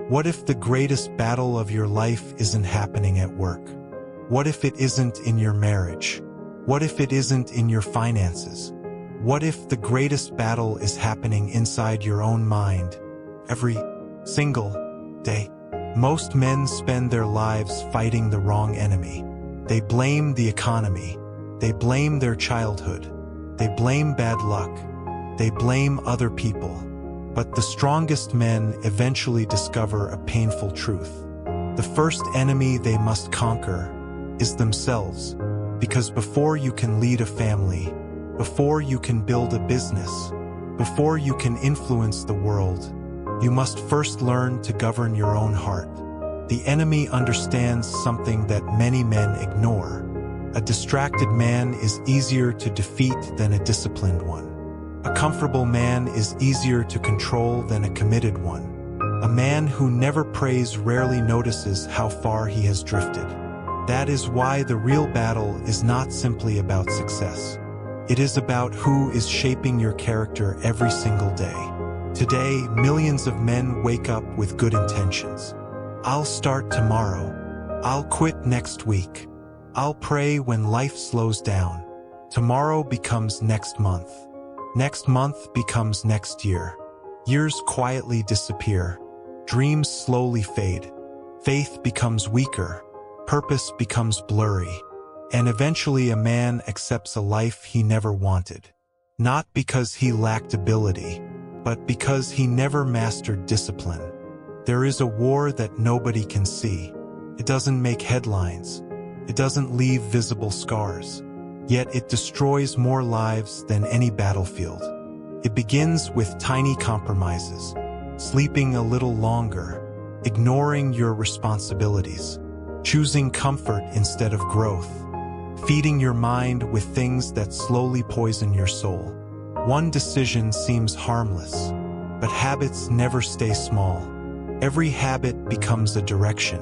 What if the greatest battle of your life isn't happening at work? What if it isn't in your marriage? What if it isn't in your finances? What if the greatest battle is happening inside your own mind every single day? Most men spend their lives fighting the wrong enemy. They blame the economy. They blame their childhood. They blame bad luck. They blame other people. But the strongest men eventually discover a painful truth. The first enemy they must conquer is themselves. Because before you can lead a family, before you can build a business, before you can influence the world, you must first learn to govern your own heart. The enemy understands something that many men ignore. A distracted man is easier to defeat than a disciplined one. A comfortable man is easier to control than a committed one. A man who never prays rarely notices how far he has drifted. That is why the real battle is not simply about success. It is about who is shaping your character every single day. Today, millions of men wake up with good intentions. I'll start tomorrow. I'll quit next week. I'll pray when life slows down. Tomorrow becomes next month. Next month becomes next year. Years quietly disappear. Dreams slowly fade. Faith becomes weaker. Purpose becomes blurry. And eventually a man accepts a life he never wanted. Not because he lacked ability, but because he never mastered discipline. There is a war that nobody can see. It doesn't make headlines. It doesn't leave visible scars. Yet it destroys more lives than any battlefield. It begins with tiny compromises. Sleeping a little longer. Ignoring your responsibilities. Choosing comfort instead of growth. Feeding your mind with things that slowly poison your soul. One decision seems harmless, but habits never stay small. Every habit becomes a direction.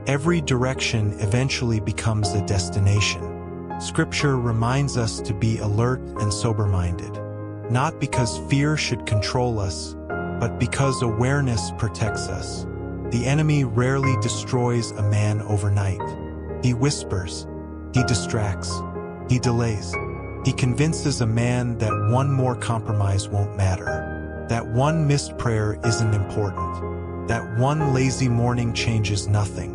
Every direction eventually becomes a destination. Scripture reminds us to be alert and sober-minded, not because fear should control us, but because awareness protects us. The enemy rarely destroys a man overnight. He whispers, he distracts, he delays. He convinces a man that one more compromise won't matter, that one missed prayer isn't important, that one lazy morning changes nothing.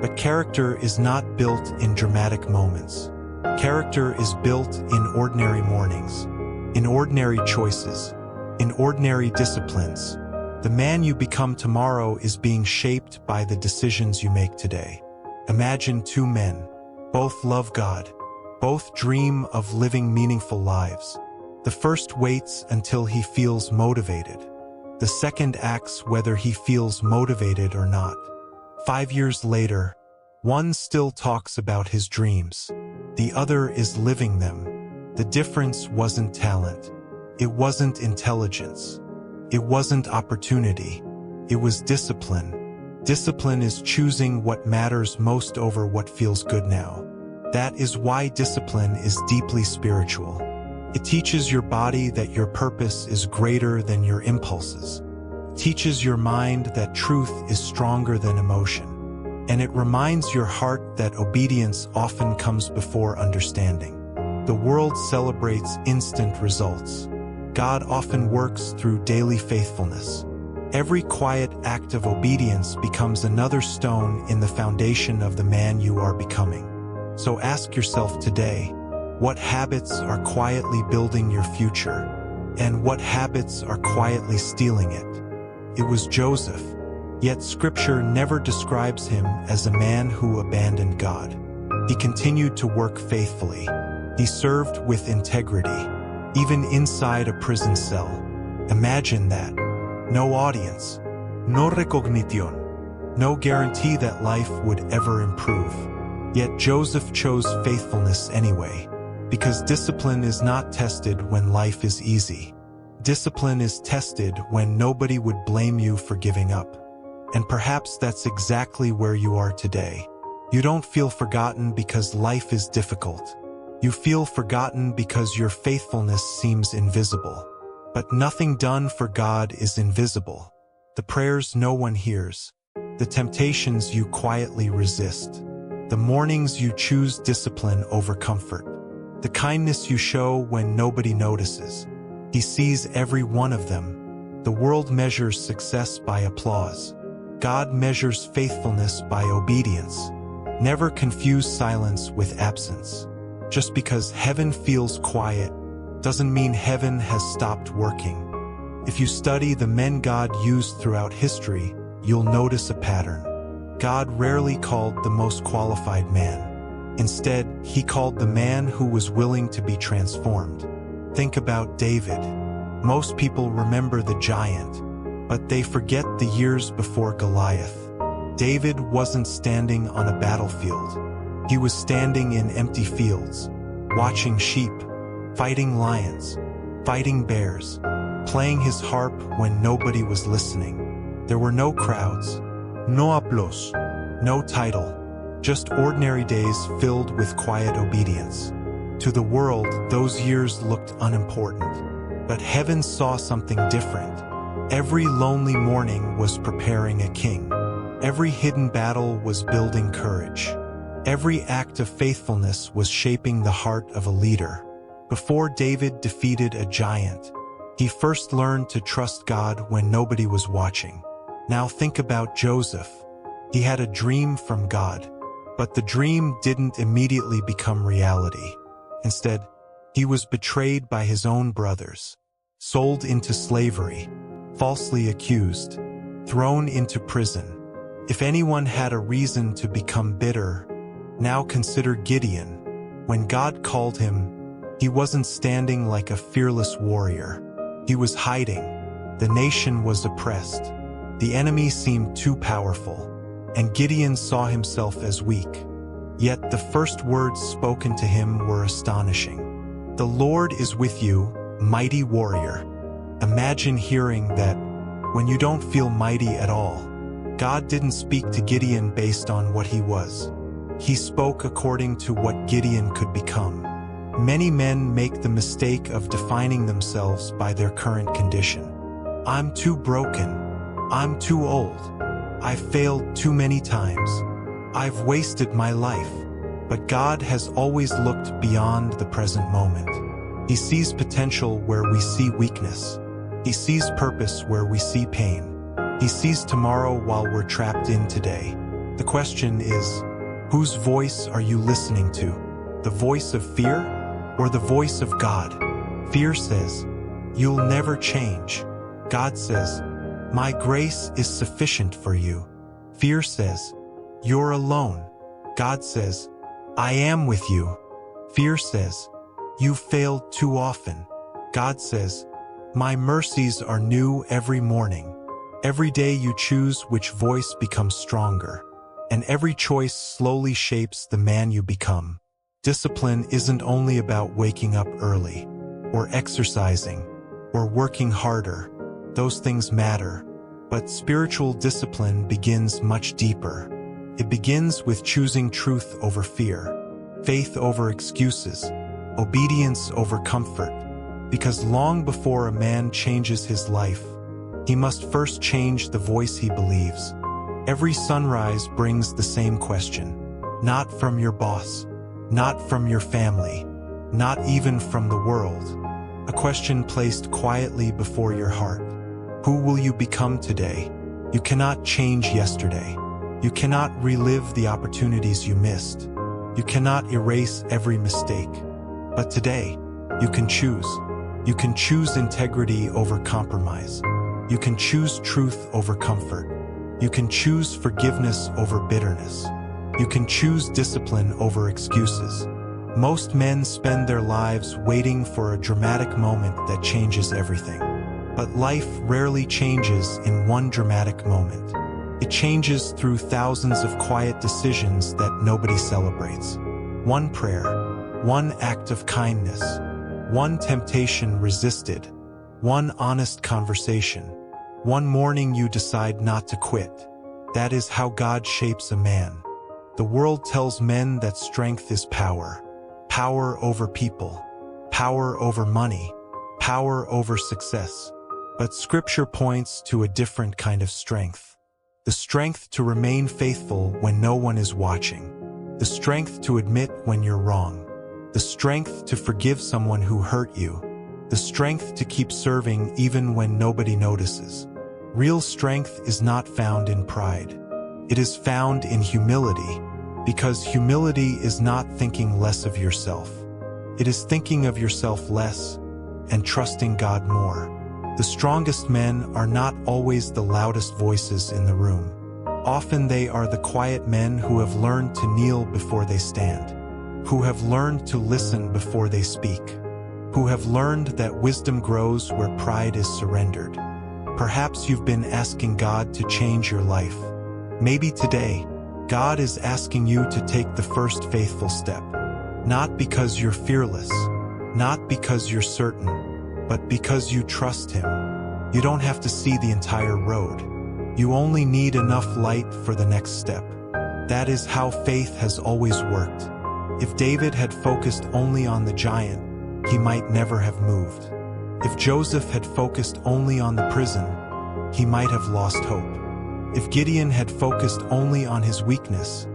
But character is not built in dramatic moments. Character is built in ordinary mornings, in ordinary choices, in ordinary disciplines. The man you become tomorrow is being shaped by the decisions you make today. Imagine two men. Both love God. Both dream of living meaningful lives. The first waits until he feels motivated. The second acts whether he feels motivated or not. 5 years later, one still talks about his dreams. The other is living them. The difference wasn't talent. It wasn't intelligence. It wasn't opportunity. It was discipline. Discipline is choosing what matters most over what feels good now. That is why discipline is deeply spiritual. It teaches your body that your purpose is greater than your impulses. It teaches your mind that truth is stronger than emotion. And it reminds your heart that obedience often comes before understanding. The world celebrates instant results. God often works through daily faithfulness. Every quiet act of obedience becomes another stone in the foundation of the man you are becoming. So ask yourself today, what habits are quietly building your future, and what habits are quietly stealing it? It was Joseph, yet Scripture never describes him as a man who abandoned God. He continued to work faithfully. He served with integrity, even inside a prison cell. Imagine that. No audience, no recognition, no guarantee that life would ever improve. Yet Joseph chose faithfulness anyway, because discipline is not tested when life is easy. Discipline is tested when nobody would blame you for giving up. And perhaps that's exactly where you are today. You don't feel forgotten because life is difficult. You feel forgotten because your faithfulness seems invisible. But nothing done for God is invisible. the prayers no one hears, the temptations you quietly resist, the mornings you choose discipline over comfort, the kindness you show when nobody notices. He sees every one of them. The world measures success by applause. God measures faithfulness by obedience. Never confuse silence with absence. Just because heaven feels quiet doesn't mean heaven has stopped working. If you study the men God used throughout history, you'll notice a pattern. God rarely called the most qualified man. Instead, he called the man who was willing to be transformed. Think about David. Most people remember the giant, but they forget the years before Goliath. David wasn't standing on a battlefield. He was standing in empty fields, watching sheep, fighting lions, fighting bears, playing his harp when nobody was listening. There were no crowds, no applause, no title, just ordinary days filled with quiet obedience. To the world, those years looked unimportant, but heaven saw something different. Every lonely morning was preparing a king. Every hidden battle was building courage. Every act of faithfulness was shaping the heart of a leader. Before David defeated a giant, he first learned to trust God when nobody was watching. Now think about Joseph. He had a dream from God, but the dream didn't immediately become reality. Instead, he was betrayed by his own brothers, sold into slavery, falsely accused, thrown into prison. If anyone had a reason to become bitter, now consider Gideon. When God called him, he wasn't standing like a fearless warrior. He was hiding. The nation was oppressed. The enemy seemed too powerful, and Gideon saw himself as weak. Yet the first words spoken to him were astonishing. "The Lord is with you, mighty warrior." Imagine hearing that when you don't feel mighty at all. God didn't speak to Gideon based on what he was. He spoke according to what Gideon could become. Many men make the mistake of defining themselves by their current condition. I'm too broken. I'm too old. I've failed too many times. I've wasted my life. But God has always looked beyond the present moment. He sees potential where we see weakness. He sees purpose where we see pain. He sees tomorrow while we're trapped in today. The question is, whose voice are you listening to? The voice of fear or the voice of God? Fear says, "You'll never change." God says, "My grace is sufficient for you." Fear says, "You're alone." God says, "I am with you." Fear says, "You failed too often." God says, "My mercies are new every morning." Every day you choose which voice becomes stronger, and every choice slowly shapes the man you become. Discipline isn't only about waking up early, or exercising, or working harder. Those things matter, but spiritual discipline begins much deeper. It begins with choosing truth over fear, faith over excuses, obedience over comfort, because long before a man changes his life, he must first change the voice he believes. Every sunrise brings the same question, not from your boss, not from your family, not even from the world. A question placed quietly before your heart. Who will you become today? You cannot change yesterday. You cannot relive the opportunities you missed. You cannot erase every mistake. But today, you can choose. You can choose integrity over compromise. You can choose truth over comfort. You can choose forgiveness over bitterness. You can choose discipline over excuses. Most men spend their lives waiting for a dramatic moment that changes everything. But life rarely changes in one dramatic moment. It changes through thousands of quiet decisions that nobody celebrates. One prayer, one act of kindness, one temptation resisted, one honest conversation, one morning you decide not to quit. That is how God shapes a man. The world tells men that strength is power. Power over people, power over money, power over success. But Scripture points to a different kind of strength. The strength to remain faithful when no one is watching. The strength to admit when you're wrong. The strength to forgive someone who hurt you. The strength to keep serving even when nobody notices. Real strength is not found in pride. It is found in humility, because humility is not thinking less of yourself. It is thinking of yourself less and trusting God more. The strongest men are not always the loudest voices in the room. Often they are the quiet men who have learned to kneel before they stand, who have learned to listen before they speak, who have learned that wisdom grows where pride is surrendered. Perhaps you've been asking God to change your life. Maybe today, God is asking you to take the first faithful step. Not because you're fearless, not because you're certain, but because you trust Him. You don't have to see the entire road. You only need enough light for the next step. That is how faith has always worked. If David had focused only on the giant, he might never have moved. If Joseph had focused only on the prison, he might have lost hope. If Gideon had focused only on his weakness,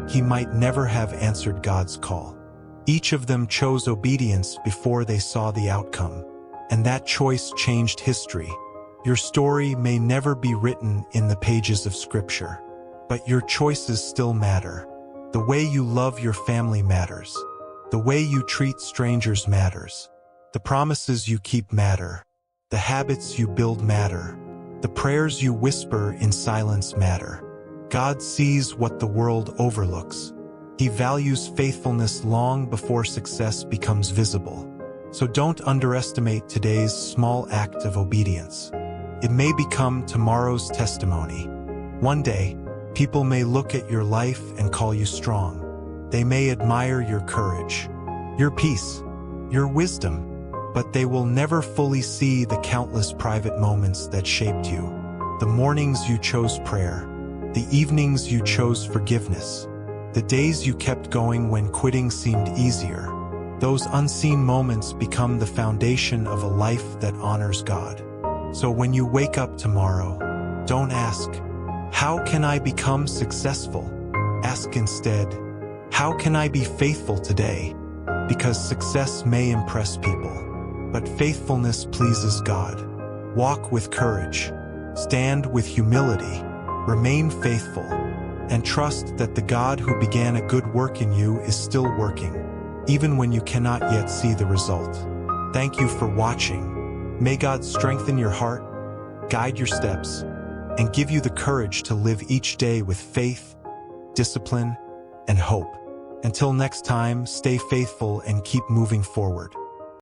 he might never have answered God's call. Each of them chose obedience before they saw the outcome, and that choice changed history. Your story may never be written in the pages of Scripture, but your choices still matter. The way you love your family matters. The way you treat strangers matters. The promises you keep matter. The habits you build matter. The prayers you whisper in silence matter. God sees what the world overlooks. He values faithfulness long before success becomes visible. So don't underestimate today's small act of obedience. It may become tomorrow's testimony. One day, people may look at your life and call you strong. They may admire your courage, your peace, your wisdom, but they will never fully see the countless private moments that shaped you. The mornings you chose prayer, the evenings you chose forgiveness, the days you kept going when quitting seemed easier. Those unseen moments become the foundation of a life that honors God. So when you wake up tomorrow, don't ask, "How can I become successful?" Ask instead, "How can I be faithful today?" Because success may impress people, but faithfulness pleases God. Walk with courage, stand with humility, remain faithful, and trust that the God who began a good work in you is still working, even when you cannot yet see the result. Thank you for watching. May God strengthen your heart, guide your steps, and give you the courage to live each day with faith, discipline, and hope. Until next time, stay faithful and keep moving forward.